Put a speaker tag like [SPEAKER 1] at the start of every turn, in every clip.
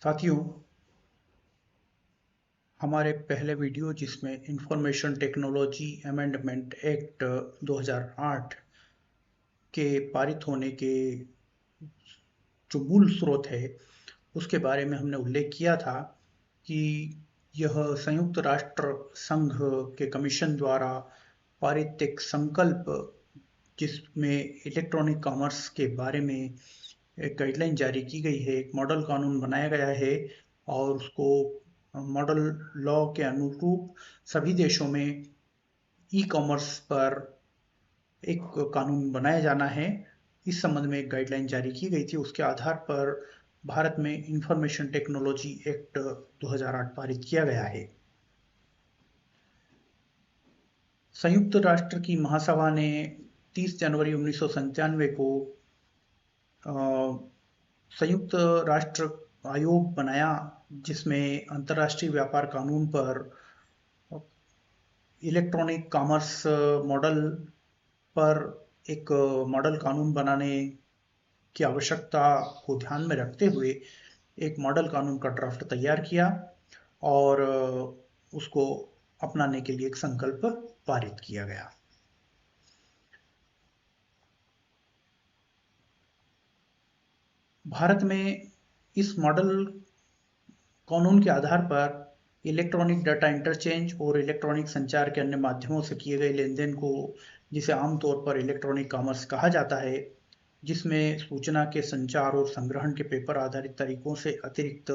[SPEAKER 1] साथियों, हमारे पहले वीडियो जिसमें इंफॉर्मेशन टेक्नोलॉजी अमेंडमेंट एक्ट 2008 के पारित होने के जो मूल स्रोत है उसके बारे में हमने उल्लेख किया था कि यह संयुक्त राष्ट्र संघ के कमीशन द्वारा पारित एक संकल्प जिसमें इलेक्ट्रॉनिक कॉमर्स के बारे में एक गाइडलाइन जारी की गई है, एक मॉडल कानून बनाया गया है और उसको मॉडल लॉ के अनुरूप सभी देशों में ई कॉमर्स पर एक कानून बनाया जाना है। इस संबंध में एक गाइडलाइन जारी की गई थी। उसके आधार पर भारत में इंफॉर्मेशन टेक्नोलॉजी एक्ट 2008 पारित किया गया है। संयुक्त राष्ट्र की महासभा ने 30 जनवरी 1997 को संयुक्त राष्ट्र आयोग बनाया जिसमें अंतर्राष्ट्रीय व्यापार कानून पर इलेक्ट्रॉनिक कॉमर्स मॉडल पर एक मॉडल कानून बनाने की आवश्यकता को ध्यान में रखते हुए एक मॉडल कानून का ड्राफ्ट तैयार किया और उसको अपनाने के लिए एक संकल्प पारित किया गया। भारत में इस मॉडल कानून के आधार पर इलेक्ट्रॉनिक डाटा इंटरचेंज और इलेक्ट्रॉनिक संचार के अन्य माध्यमों से किए गए लेनदेन को, जिसे आमतौर पर इलेक्ट्रॉनिक कॉमर्स कहा जाता है, जिसमें सूचना के संचार और संग्रहण के पेपर आधारित तरीकों से अतिरिक्त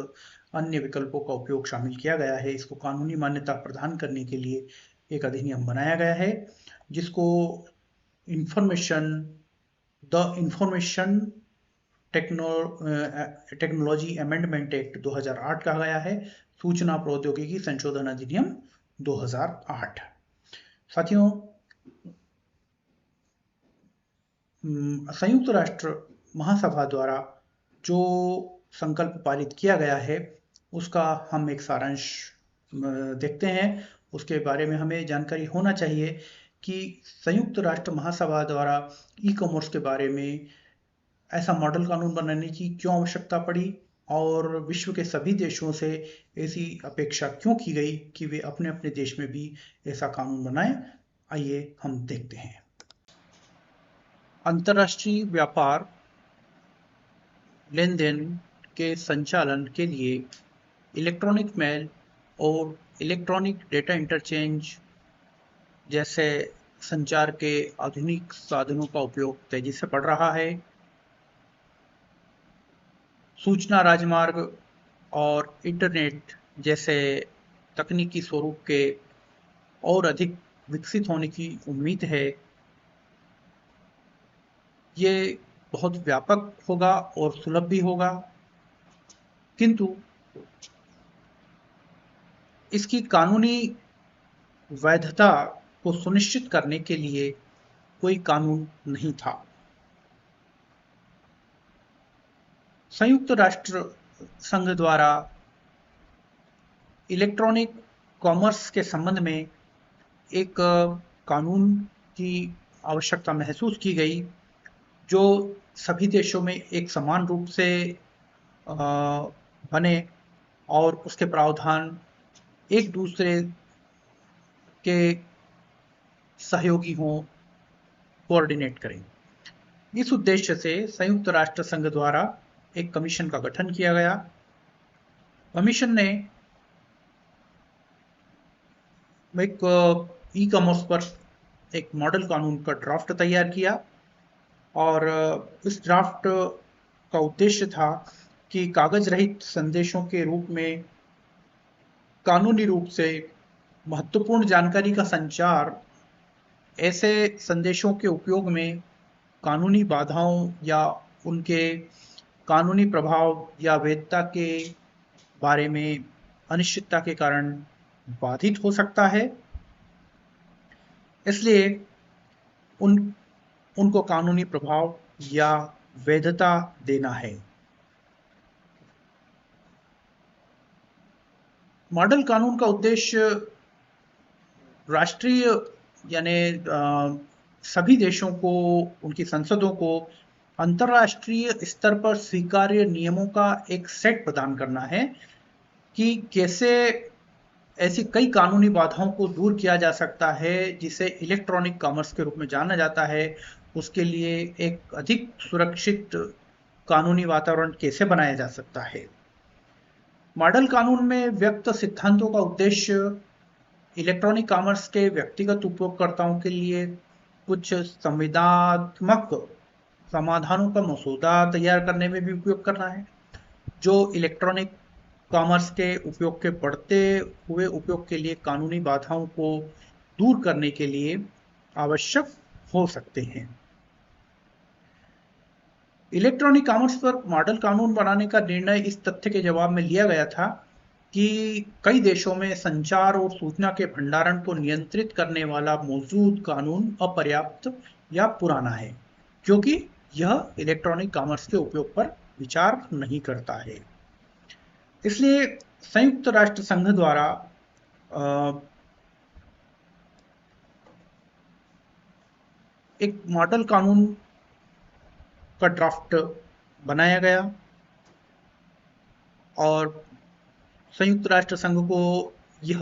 [SPEAKER 1] अन्य विकल्पों का उपयोग शामिल किया गया है। इसको कानूनी मान्यता प्रदान करने के लिए एक अधिनियम बनाया गया है जिसको इंफॉर्मेशन टेक्नोलॉजी अमेंडमेंट एक्ट 2008 कहा गया है, सूचना प्रौद्योगिकी संशोधन अधिनियम 2008। साथियों, संयुक्त राष्ट्र महासभा द्वारा जो संकल्प पारित किया गया है उसका हम एक सारांश देखते हैं। उसके बारे में हमें जानकारी होना चाहिए कि संयुक्त राष्ट्र महासभा द्वारा ई कॉमर्स के बारे में ऐसा मॉडल कानून बनाने की क्यों आवश्यकता पड़ी और विश्व के सभी देशों से ऐसी अपेक्षा क्यों की गई कि वे अपने अपने देश में भी ऐसा कानून बनाएं। आइए हम देखते हैं। अंतर्राष्ट्रीय व्यापार लेनदेन के संचालन के लिए इलेक्ट्रॉनिक मेल और इलेक्ट्रॉनिक डेटा इंटरचेंज जैसे संचार के आधुनिक साधनों का उपयोग तेजी से बढ़ रहा है। सूचना राजमार्ग और इंटरनेट जैसे तकनीकी स्वरूप के और अधिक विकसित होने की उम्मीद है। ये बहुत व्यापक होगा और सुलभ भी होगा, किंतु इसकी कानूनी वैधता को सुनिश्चित करने के लिए कोई कानून नहीं था। संयुक्त राष्ट्र संघ द्वारा इलेक्ट्रॉनिक कॉमर्स के संबंध में एक कानून की आवश्यकता महसूस की गई जो सभी देशों में एक समान रूप से बने और उसके प्रावधान एक दूसरे के सहयोगी हों, कोऑर्डिनेट करें। इस उद्देश्य से संयुक्त राष्ट्र संघ द्वारा एक कमीशन का गठन किया गया। कमीशन ने एक ई कॉमर्स पर एक मॉडल कानून का ड्राफ्ट तैयार किया और इस ड्राफ्ट का उद्देश्य था कि कागज रहित संदेशों के रूप में कानूनी रूप से महत्वपूर्ण जानकारी का संचार, ऐसे संदेशों के उपयोग में कानूनी बाधाओं या उनके कानूनी प्रभाव या वैधता के बारे में अनिश्चितता के कारण बाधित हो सकता है, इसलिए उनको कानूनी प्रभाव या वैधता देना है। मॉडल कानून का उद्देश्य राष्ट्रीय यानी सभी देशों को, उनकी संसदों को अंतरराष्ट्रीय स्तर पर स्वीकार्य नियमों का एक सेट प्रदान करना है कि कैसे ऐसी कई कानूनी बाधाओं को दूर किया जा सकता है जिसे इलेक्ट्रॉनिक कॉमर्स के रूप में जाना जाता है। उसके लिए एक अधिक सुरक्षित कानूनी वातावरण कैसे बनाया जा सकता है। मॉडल कानून में व्यक्त सिद्धांतों का उद्देश्य इलेक्ट्रॉनिक कॉमर्स के व्यक्तिगत उपयोगकर्ताओं के लिए कुछ संविदात्मक समाधानों का मसौदा तैयार करने में भी उपयोग करना है, जो इलेक्ट्रॉनिक कॉमर्स के उपयोग के बढ़ते हुए उपयोग के लिए कानूनी बाधाओं को दूर करने के लिए आवश्यक हो सकते हैं। इलेक्ट्रॉनिक कॉमर्स पर मॉडल कानून बनाने का निर्णय इस तथ्य के जवाब में लिया गया था कि कई देशों में संचार और सूचना के भंडारण को नियंत्रित करने वाला मौजूद कानून अपर्याप्त या पुराना है, क्योंकि यह इलेक्ट्रॉनिक कॉमर्स के उपयोग पर विचार नहीं करता है। इसलिए संयुक्त राष्ट्र संघ द्वारा एक मॉडल कानून का ड्राफ्ट बनाया गया और संयुक्त राष्ट्र संघ को यह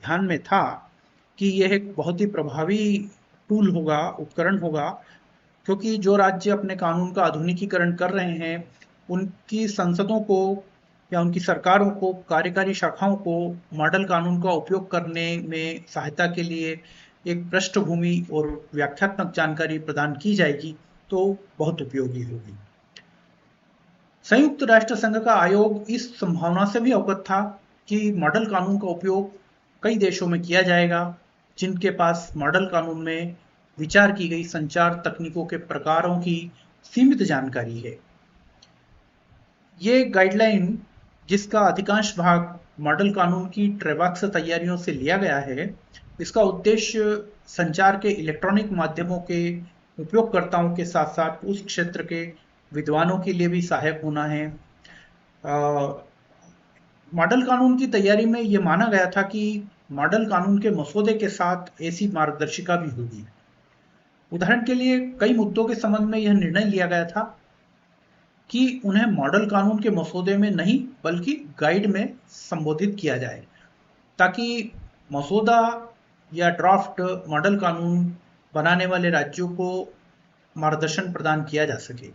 [SPEAKER 1] ध्यान में था कि यह एक बहुत ही प्रभावी टूल होगा, उपकरण होगा, क्योंकि जो राज्य अपने कानून का आधुनिकीकरण कर रहे हैं उनकी संसदों को या उनकी सरकारों को, कार्यकारी शाखाओं को मॉडल कानून का उपयोग करने में सहायता के लिए एक पृष्ठभूमि और व्याख्यात्मक जानकारी प्रदान की जाएगी तो बहुत उपयोगी होगी। संयुक्त राष्ट्र संघ का आयोग इस संभावना से भी अवगत था कि मॉडल कानून का उपयोग कई देशों में किया जाएगा जिनके पास मॉडल कानून में विचार की गई संचार तकनीकों के प्रकारों की सीमित जानकारी है। ये गाइडलाइन, जिसका अधिकांश भाग मॉडल कानून की ट्रेबाक्स तैयारियों से लिया गया है, इसका उद्देश्य संचार के इलेक्ट्रॉनिक माध्यमों के उपयोगकर्ताओं के साथ साथ उस क्षेत्र के विद्वानों के लिए भी सहायक होना है। मॉडल कानून की तैयारी में यह माना गया था कि मॉडल कानून के मसौदे के साथ ऐसी मार्गदर्शिका भी होगी। उदाहरण के लिए कई मुद्दों के संबंध में यह निर्णय लिया गया था कि उन्हें मॉडल कानून के मसौदे में नहीं बल्कि गाइड में संबोधित किया जाए, ताकि मसौदा या ड्राफ्ट मॉडल कानून बनाने वाले राज्यों को मार्गदर्शन प्रदान किया जा सके।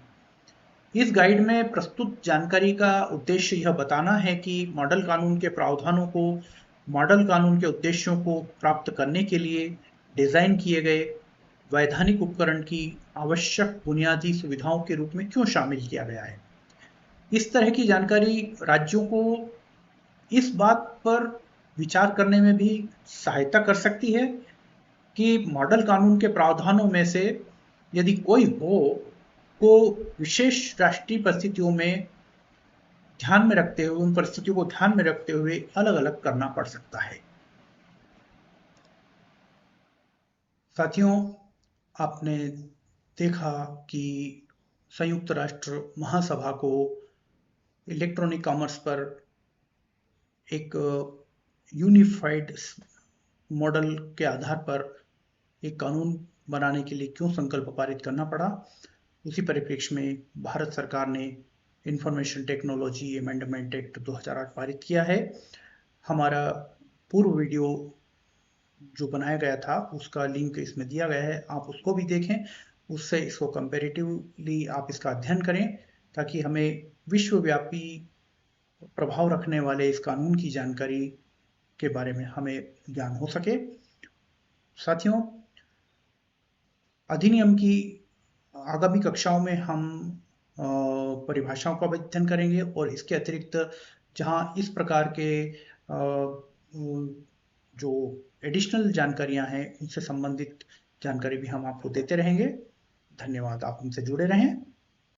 [SPEAKER 1] इस गाइड में प्रस्तुत जानकारी का उद्देश्य यह बताना है कि मॉडल कानून के प्रावधानों को मॉडल कानून के उद्देश्यों को प्राप्त करने के लिए डिजाइन किए गए वैधानिक उपकरण की आवश्यक बुनियादी सुविधाओं के रूप में क्यों शामिल किया गया है। इस तरह की जानकारी राज्यों को इस बात पर विचार करने में भी सहायता कर सकती है कि मॉडल कानून के प्रावधानों में से यदि कोई हो को विशेष राष्ट्रीय परिस्थितियों में ध्यान में रखते हुए, उन परिस्थितियों को ध्यान में रखते हुए अलग अलग करना पड़ सकता है। साथियों, आपने देखा कि संयुक्त राष्ट्र महासभा को इलेक्ट्रॉनिक कॉमर्स पर एक यूनिफाइड मॉडल के आधार पर एक कानून बनाने के लिए क्यों संकल्प पारित करना पड़ा। उसी परिप्रेक्ष्य में भारत सरकार ने इंफॉर्मेशन टेक्नोलॉजी अमेंडमेंट एक्ट 2008 पारित किया है। हमारा पूर्व वीडियो जो बनाया गया था उसका लिंक इसमें दिया गया है, आप उसको भी देखें, उससे इसको कंपैरेटिवली आप इसका अध्ययन करें ताकि हमें विश्वव्यापी प्रभाव रखने वाले इस कानून की जानकारी के बारे में हमें ज्ञान हो सके। साथियों, अधिनियम की आगामी कक्षाओं में हम परिभाषाओं का अध्ययन करेंगे और इसके अतिरिक्त जहां इस प्रकार के जो एडिशनल जानकारियां हैं उनसे संबंधित जानकारी भी हम आपको देते रहेंगे। धन्यवाद, आप हमसे जुड़े रहें।